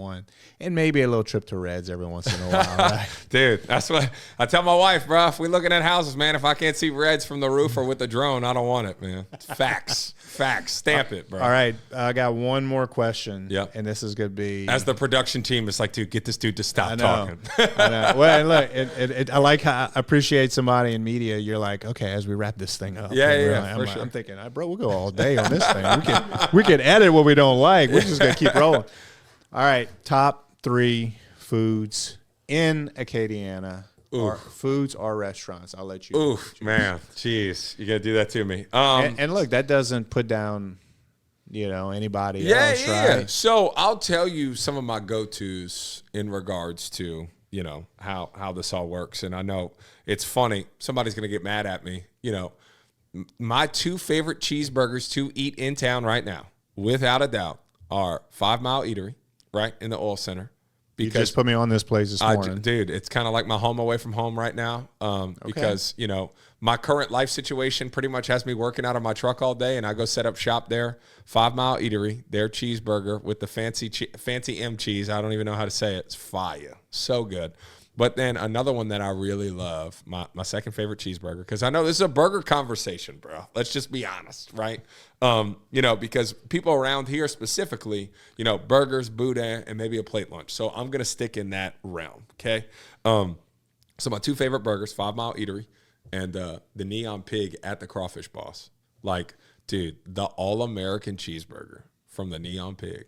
one, and maybe a little trip to Reds every once in a while. Right? Dude, that's what I tell my wife, bro. If we looking at houses, man, if I can't see Reds from the roof or with the drone, I don't want it, man. It's facts. Facts. Stamp it, bro. All right. I got one more question. Yep. And this is going to be. As the production team, it's like, dude, get this dude to stop talking. I know. Well, and look, I like how I appreciate somebody in media. You're like, okay, as we wrap this thing up. Yeah, I'm, I'm thinking, bro, we'll go all day on this thing. We can edit what we don't like. We're just going to keep rolling. All right. Top 3 foods in Acadiana. Or foods or restaurants. I'll let you. Oof, man. Jeez. You got to do that to me. And look, that doesn't put down, anybody else, right? Yeah. So I'll tell you some of my go-tos in regards to, how this all works. And I know it's funny. Somebody's going to get mad at me. My 2 favorite cheeseburgers to eat in town right now, without a doubt, are 5 Mile Eatery, right, in the oil center. You just put me on this place this morning. Dude, it's kind of like my home away from home right now because, my current life situation pretty much has me working out of my truck all day, and I go set up shop there. 5 Mile Eatery, their cheeseburger with the fancy M cheese. I don't even know how to say it. It's fire. So good. But then another one that I really love, my second favorite cheeseburger, because I know this is a burger conversation, bro. Let's just be honest, right? Because people around here specifically, burgers, Boudin, and maybe a plate lunch. So I'm going to stick in that realm, okay? So my 2 favorite burgers, 5 Mile Eatery, and the Neon Pig at the Crawfish Boss. Like, dude, the all-American cheeseburger from the Neon Pig.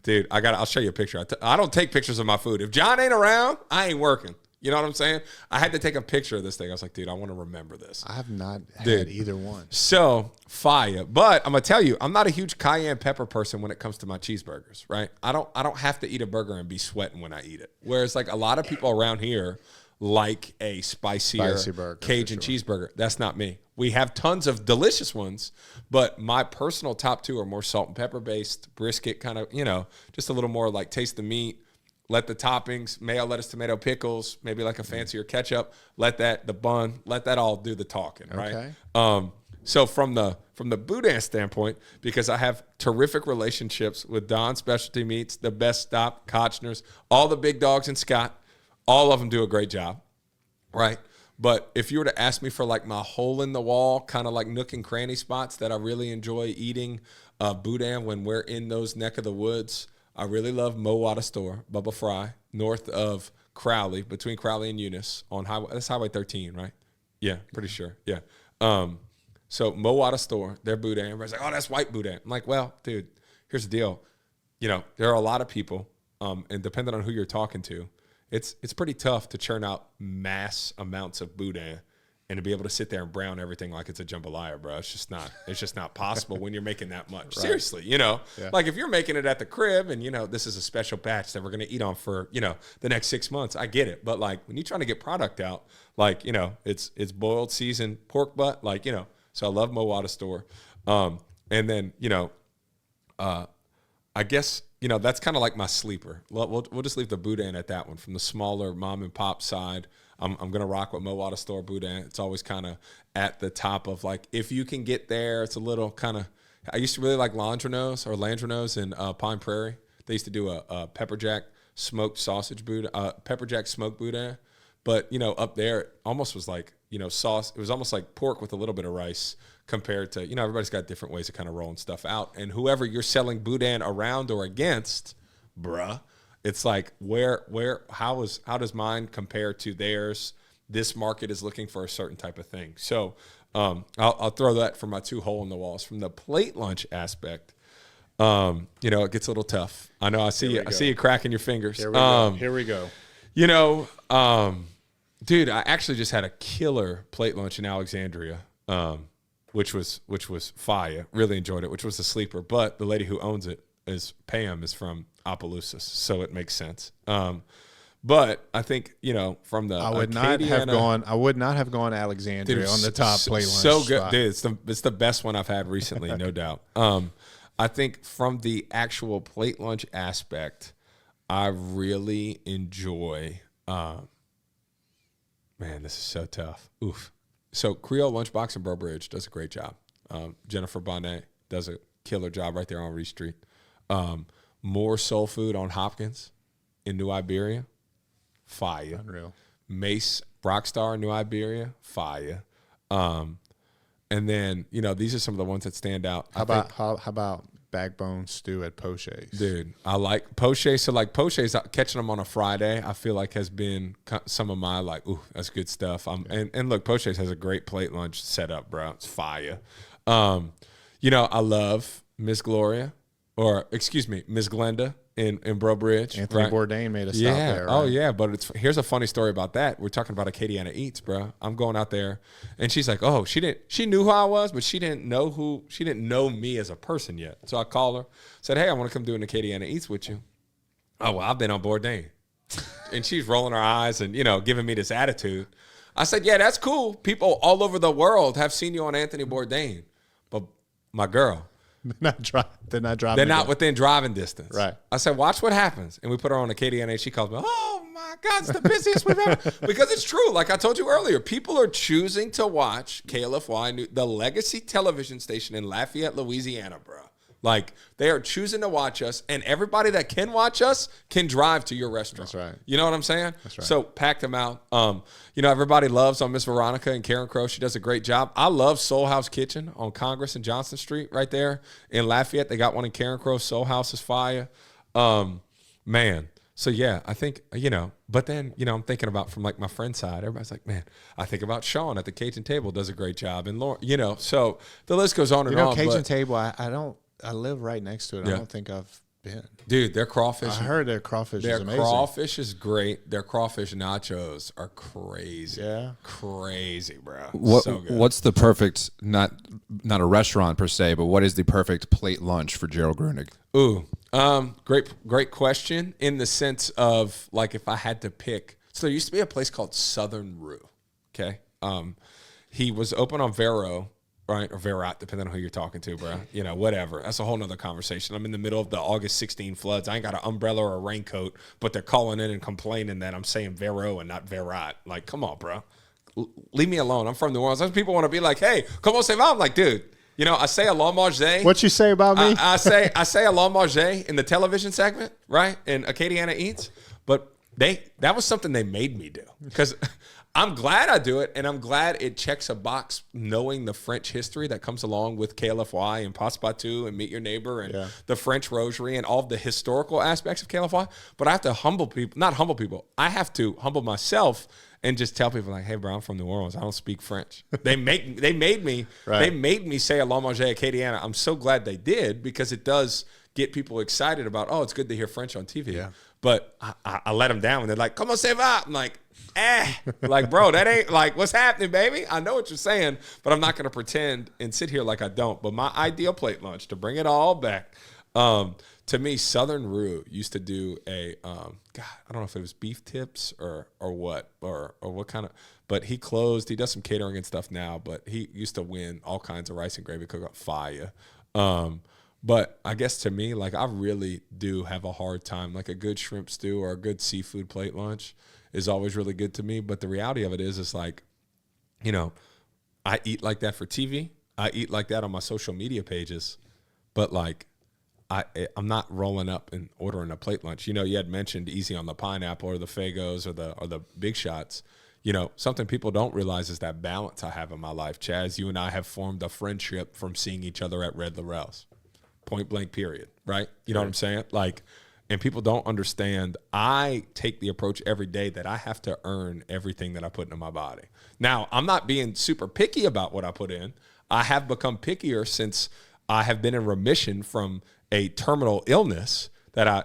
Dude, I'll show you a picture. I don't take pictures of my food. If John ain't around, I ain't working. You know what I'm saying? I had to take a picture of this thing. I was like, dude, I want to remember this. I have not had either one. So, fire. But I'm going to tell you, I'm not a huge cayenne pepper person when it comes to my cheeseburgers, right? I don't have to eat a burger and be sweating when I eat it. Whereas, like, a lot of people around here like a spicier burger, Cajun cheeseburger. That's not me. We have tons of delicious ones, but my personal top 2 are more salt and pepper based, brisket kind of, just a little more like taste the meat, let the toppings, mayo, lettuce, tomato, pickles, maybe like a fancier ketchup, the bun, let that all do the talking, right? Okay. So from the Boudin standpoint, because I have terrific relationships with Don Specialty Meats, the Best Stop, Kochner's, all the big dogs in Scott, all of them do a great job, right? But if you were to ask me for like my hole in the wall, kind of like nook and cranny spots that I really enjoy eating Boudin when we're in those neck of the woods, I really love Mo Wada Store, Bubba Fry, north of Crowley, between Crowley and Eunice on that's Highway 13, right? Yeah, pretty sure. Yeah. So Mo Wada Store, their Boudin. Everybody's like, oh, that's white Boudin. I'm like, well, dude, here's the deal. There are a lot of people, and depending on who you're talking to, it's pretty tough to churn out mass amounts of Boudin and to be able to sit there and brown everything like it's a jambalaya, bro. It's just not possible when you're making that much. Right. Seriously, like if you're making it at the crib and, this is a special batch that we're going to eat on for, the next 6 months, I get it. But like when you're trying to get product out, like, it's boiled, seasoned pork butt, like, so I love Mo Wada Store. And then, I guess, that's kind of like my sleeper. We'll just leave the Boudin at that one. From the smaller mom and pop side, I'm going to rock with Mo Wada Store Boudin. It's always kind of at the top of, like, if you can get there, it's a little kind of, I used to really like Landrenos in Pine Prairie. They used to do a pepper jack smoked sausage Boudin, pepper jack smoked Boudin. But, up there, it almost was like, sauce. It was almost like pork with a little bit of rice compared to, everybody's got different ways of kind of rolling stuff out. And whoever you're selling Boudin around or against, bruh, it's like how does mine compare to theirs? This market is looking for a certain type of thing. So I'll throw that for my 2 hole in the walls. From the plate lunch aspect, it gets a little tough. I know I see you cracking your fingers. Here we go. Dude, I actually just had a killer plate lunch in Alexandria, which was fire. Really enjoyed it, which was a sleeper. But the lady who owns it Pam is from Opelousas, so it makes sense. But I think, from the I would not have gone Alexandria on the top plate lunch. So good. Dude, it's the best one I've had recently, no doubt. I think from the actual plate lunch aspect, I really enjoy man, this is so tough. Oof. So Creole Lunchbox in Breaux Bridge does a great job. Jennifer Bonnet does a killer job right there on Reed Street. More soul food on Hopkins in New Iberia. Fire. Unreal. Mace Rockstar in New Iberia. Fire. And then, these are some of the ones that stand out. How about backbone stew at Poche's? Dude, I like Poche. So like Poche's, catching them on a Friday, I feel like has been some of my like, ooh, that's good stuff. And look, Poche's has a great plate lunch set up, bro. It's fire. I love Miss Gloria, or excuse me, Miss Glenda in Bro Bridge. Anthony Bourdain made a stop there. Right? Oh yeah, but here's a funny story about that. We're talking about Acadiana Eats, bro. I'm going out there, and she's like, "Oh, she knew who I was, but she didn't know me as a person yet." So I called her, said, "Hey, I want to come do an Acadiana Eats with you." Oh, well, I've been on Boudin, and she's rolling her eyes and giving me this attitude. I said, "Yeah, that's cool. People all over the world have seen you on Anthony Bourdain, but my girl." They're not driving. They're not within driving distance. Right. I said, watch what happens. And we put her on Acadiana. She calls me, oh, my God, it's the busiest we've ever. Because it's true. Like I told you earlier, people are choosing to watch KLFY, the legacy television station in Lafayette, Louisiana, bro. Like, they are choosing to watch us, and everybody that can watch us can drive to your restaurant. That's right. You know what I'm saying? That's right. So, packed them out. Everybody loves on Miss Veronica and Karen Crow. She does a great job. I love Soul House Kitchen on Congress and Johnson Street right there in Lafayette. They got one in Karen Crow. Soul House is fire. Man. So, yeah, I think, but then, I'm thinking about from, like, my friend's side. Everybody's like, man, I think about Sean at the Cajun Table does a great job. And, Lauren, so the list goes on and on. Cajun Table, I live right next to it. Yeah. I don't think I've been. Dude, their crawfish. I heard their crawfish is amazing. Their crawfish is great. Their crawfish nachos are crazy. Yeah. Crazy, bro. So good. What's the perfect, not a restaurant per se, but what is the perfect plate lunch for Gerald Gruenig? Ooh, great question in the sense of, like, if I had to pick. So there used to be a place called Southern Rue, okay? He was open on Vero. Right, or Verat, depending on who you're talking to, bro. Whatever. That's a whole nother conversation. I'm in the middle of the August 16 floods. I ain't got an umbrella or a raincoat, but they're calling in and complaining that I'm saying Vero and not Verat. Like, come on, bro. Leave me alone. I'm from New Orleans. Some people want to be like, hey, come on, say I'm like, dude. I say a la manger. What you say about me? I say a la manger in the television segment, right? In Acadiana Eats. But that was something they made me do. Because I'm glad I do it, and I'm glad it checks a box knowing the French history that comes along with KLFY and Passepartout and Meet Your Neighbor and the French Rosary and all of the historical aspects of KLFY. But I have to not humble people. I have to humble myself and just tell people like, hey, bro, I'm from New Orleans. I don't speak French. They made me say a la manger Acadiana. I'm so glad they did because it does get people excited about, oh, it's good to hear French on TV. Yeah. But I let them down, and they're like, "Comment ça va?" I'm like, like, bro, that ain't like what's happening, baby. I know what you're saying, but I'm not gonna pretend and sit here like I don't. But my ideal plate lunch, to bring it all back, to me, Southern Rue used to do a God, I don't know if it was beef tips or what kind of. But he closed. He does some catering and stuff now, but he used to win all kinds of rice and gravy cook-up fire. But I guess to me, like, I really do have a hard time. Like, a good shrimp stew or a good seafood plate lunch is always really good to me. But the reality of it is like, I eat like that for TV. I eat like that on my social media pages. But, like, I'm not rolling up and ordering a plate lunch. You had mentioned easy on the pineapple or the Fagos or the Big Shots. Something people don't realize is that balance I have in my life. Chaz, you and I have formed a friendship from seeing each other at Red Laurel's. Point blank, period. Right? You know what I'm saying? Like, and people don't understand. I take the approach every day that I have to earn everything that I put into my body. Now, I'm not being super picky about what I put in. I have become pickier since I have been in remission from a terminal illness that I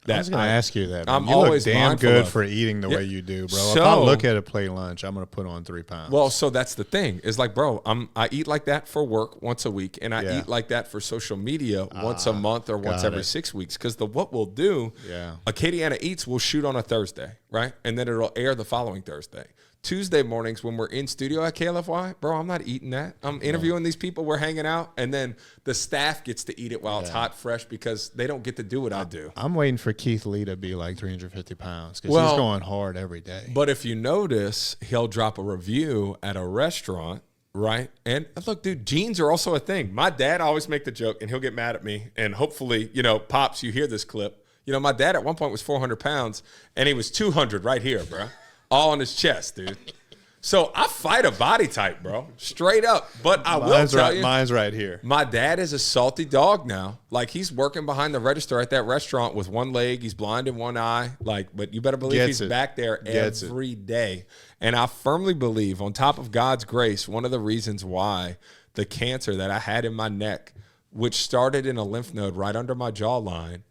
was going to ask you that. I'm you always look damn good of. for eating the way you do, bro. So, if I look at a plate lunch, I'm going to put on 3 pounds. Well, so that's the thing. Is like, bro, I eat like that for work once a week, and I eat like that for social media once a month or once every 6 weeks. Because what we'll do, Acadiana Eats will shoot on a Thursday, right? And then it'll air the following Thursday. Tuesday mornings when we're in studio at KLFY, bro, I'm not eating that. I'm interviewing these people. We're hanging out. And then the staff gets to eat it while it's hot, fresh, because they don't get to do what I do. I'm waiting for Keith Lee to be like 350 pounds because he's going hard every day. But if you notice, he'll drop a review at a restaurant Right. And look, dude, jeans are also a thing. My dad always make the joke, and he'll get mad at me. And hopefully, Pops, you hear this clip. My dad at one point was 400 pounds, and he was 200 right here, bro. All on his chest, dude. So I fight a body type, bro. Straight up. But I will tell you. Mine's right here. My dad is a salty dog now. Like, he's working behind the register at that restaurant with one leg. He's blind in one eye. But you better believe he's back there every day. And I firmly believe, on top of God's grace, one of the reasons why the cancer that I had in my neck, which started in a lymph node right under my jawline,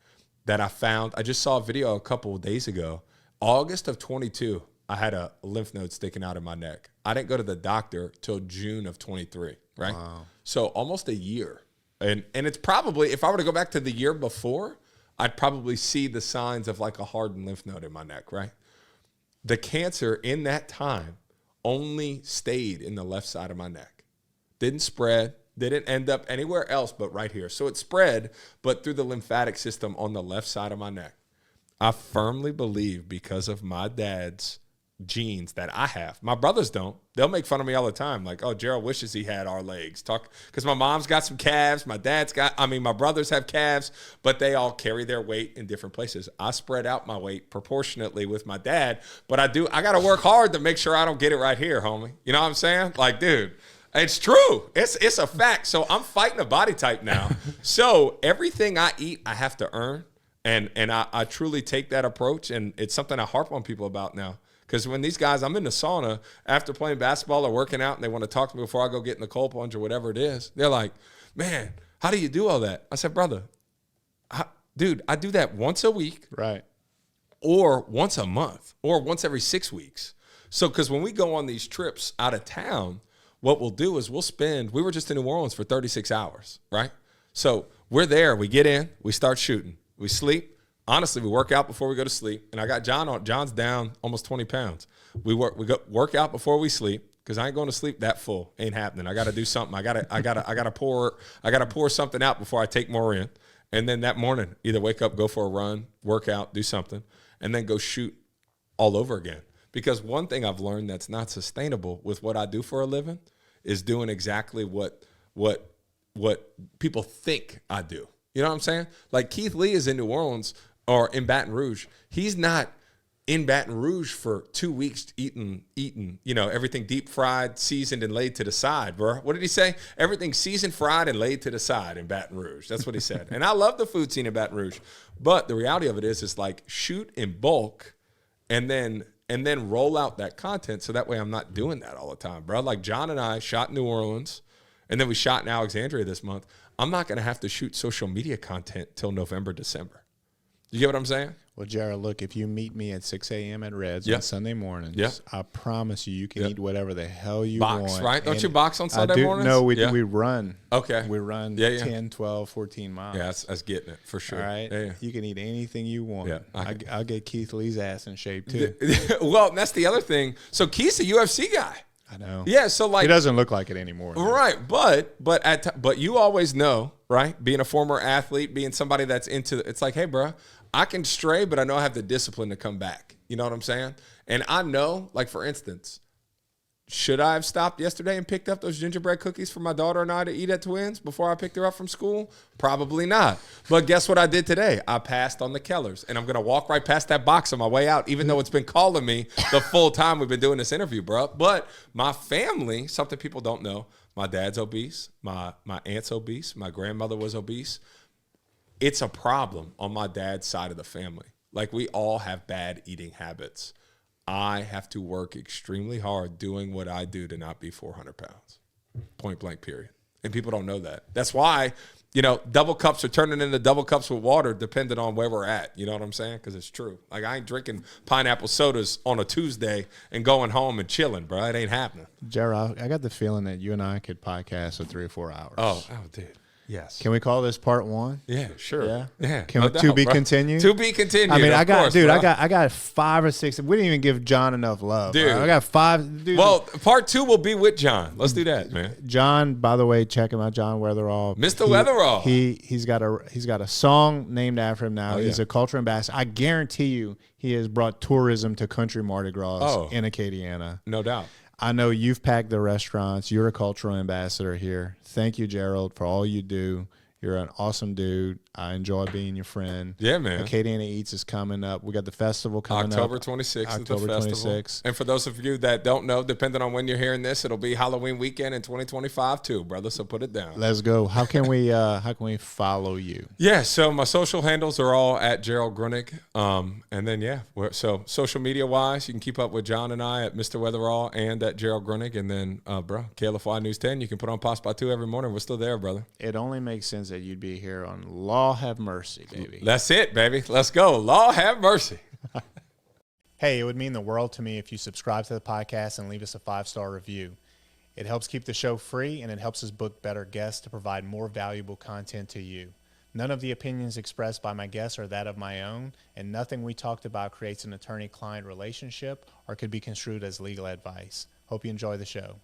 that I found, I just saw a video a couple of days ago, August of 22. I had a lymph node sticking out of my neck. I didn't go to the doctor till June of 23, right? Wow. So almost a year. And it's probably, if I were to go back to the year before, I'd probably see the signs of like a hardened lymph node in my neck, right? The cancer in that time only stayed in the left side of my neck. Didn't spread, didn't end up anywhere else but right here. So it spread, but through the lymphatic system on the left side of my neck. I firmly believe, because of my dad's genes that I have. My brothers don't. They'll make fun of me all the time. Like, oh, Gerald wishes he had our legs. Because my mom's got some calves. My brothers have calves, but they all carry their weight in different places. I spread out my weight proportionately with my dad, but I got to work hard to make sure I don't get it right here, homie. You know what I'm saying? Like, dude, it's true. It's a fact. So I'm fighting a body type now. So everything I eat, I have to earn. And I truly take that approach, and it's something I harp on people about now. Because when these guys, I'm in the sauna after playing basketball or working out, and they want to talk to me before I go get in the cold plunge or whatever it is, they're like, man, how do you do all that? I said, brother, dude, I do that once a week. Right. Or once a month, or once every 6 weeks. So, because when we go on these trips out of town, what we'll do is we were just in New Orleans for 36 hours, right? So we're there, we get in, we start shooting, we sleep. Honestly, we work out before we go to sleep, and I got John on. John's down almost 20 pounds. We work out before we sleep, because I ain't going to sleep that full. Ain't happening. I got to do something. I gotta pour something out before I take more in, and then that morning either wake up, go for a run, work out, do something, and then go shoot all over again. Because one thing I've learned that's not sustainable with what I do for a living is doing exactly what people think I do. You know what I'm saying? Like Keith Lee is in New Orleans or in Baton Rouge. He's not in Baton Rouge for 2 weeks eating, everything deep fried, seasoned, and laid to the side, bro. What did he say? Everything seasoned, fried, and laid to the side in Baton Rouge. That's what he said. And I love the food scene in Baton Rouge. But the reality of it is like shoot in bulk and then roll out that content so that way I'm not doing that all the time, bro. Like John and I shot in New Orleans, and then we shot in Alexandria this month. I'm not going to have to shoot social media content till November, December. You get what I'm saying? Well, Gerald, look, if you meet me at 6 a.m. at Red's on Sunday mornings, I promise you can eat whatever the hell you want. Right? Don't you box on Sunday mornings? No, we run. Okay. We run 10, 12, 14 miles. Yeah, that's getting it for sure. All right? Yeah. You can eat anything you want. Yeah, I'll get Keith Lee's ass in shape, too. Well, that's the other thing. So Keith's a UFC guy. I know. Yeah, so like... He doesn't look like it anymore. Right, but you always know, right? Being a former athlete, being somebody that's into... It's like, hey, bro, I can stray, but I know I have the discipline to come back. You know what I'm saying? And I know, like, for instance, should I have stopped yesterday and picked up those gingerbread cookies for my daughter and I to eat at Twins before I picked her up from school? Probably not. But guess what I did today? I passed on the Kellers, and I'm going to walk right past that box on my way out, even though it's been calling me the full time we've been doing this interview, bro. But my family, something people don't know, my dad's obese, my aunt's obese, my grandmother was obese. It's a problem on my dad's side of the family. Like, we all have bad eating habits. I have to work extremely hard doing what I do to not be 400 pounds. Point blank, period. And people don't know that. That's why, double cups are turning into double cups with water depending on where we're at. You know what I'm saying? Because it's true. Like, I ain't drinking pineapple sodas on a Tuesday and going home and chilling, bro. It ain't happening. Gerald, I got the feeling that you and I could podcast for 3 or 4 hours. Oh, dude. Yes. Can we call this part 1? Yeah, sure. Yeah. Can we to be continued? To be continued. I mean, I got 5 or 6. We didn't even give John enough love. Dude. Bro. I got 5. Dude. Well, part 2 will be with John. Let's do that, man. John, by the way, check him out, John Weatherall. Mr. Weatherall. He's got a song named after him now. He's a culture ambassador. I guarantee you he has brought tourism to country Mardi Gras in Acadiana. No doubt. I know you've packed the restaurants. You're a cultural ambassador here. Thank you, Gerald, for all you do. You're an awesome dude. I enjoy being your friend. Yeah, man. Acadiana Eats is coming up. We got the festival coming October up. 26th October is the festival. 26th. And for those of you that don't know, depending on when you're hearing this, it'll be Halloween weekend in 2025 too, brother. So put it down. Let's go. How can we follow you? Yeah, so my social handles are all at Gerald Gruenig. And then, so social media wise, you can keep up with John and I at Mr. Weatherall and at Gerald Gruenig. And then, KLFY News 10, you can put on Post by 2 every morning. We're still there, brother. It only makes sense that you'd be here on Law Have Mercy, baby. That's it, baby. Let's go. Law have mercy. Hey, it would mean the world to me if you subscribe to the podcast and leave us a 5-star review. It helps keep the show free, and it helps us book better guests to provide more valuable content to you. None of the opinions expressed by my guests are that of my own, and nothing we talked about creates an attorney-client relationship or could be construed as legal advice. Hope you enjoy the show.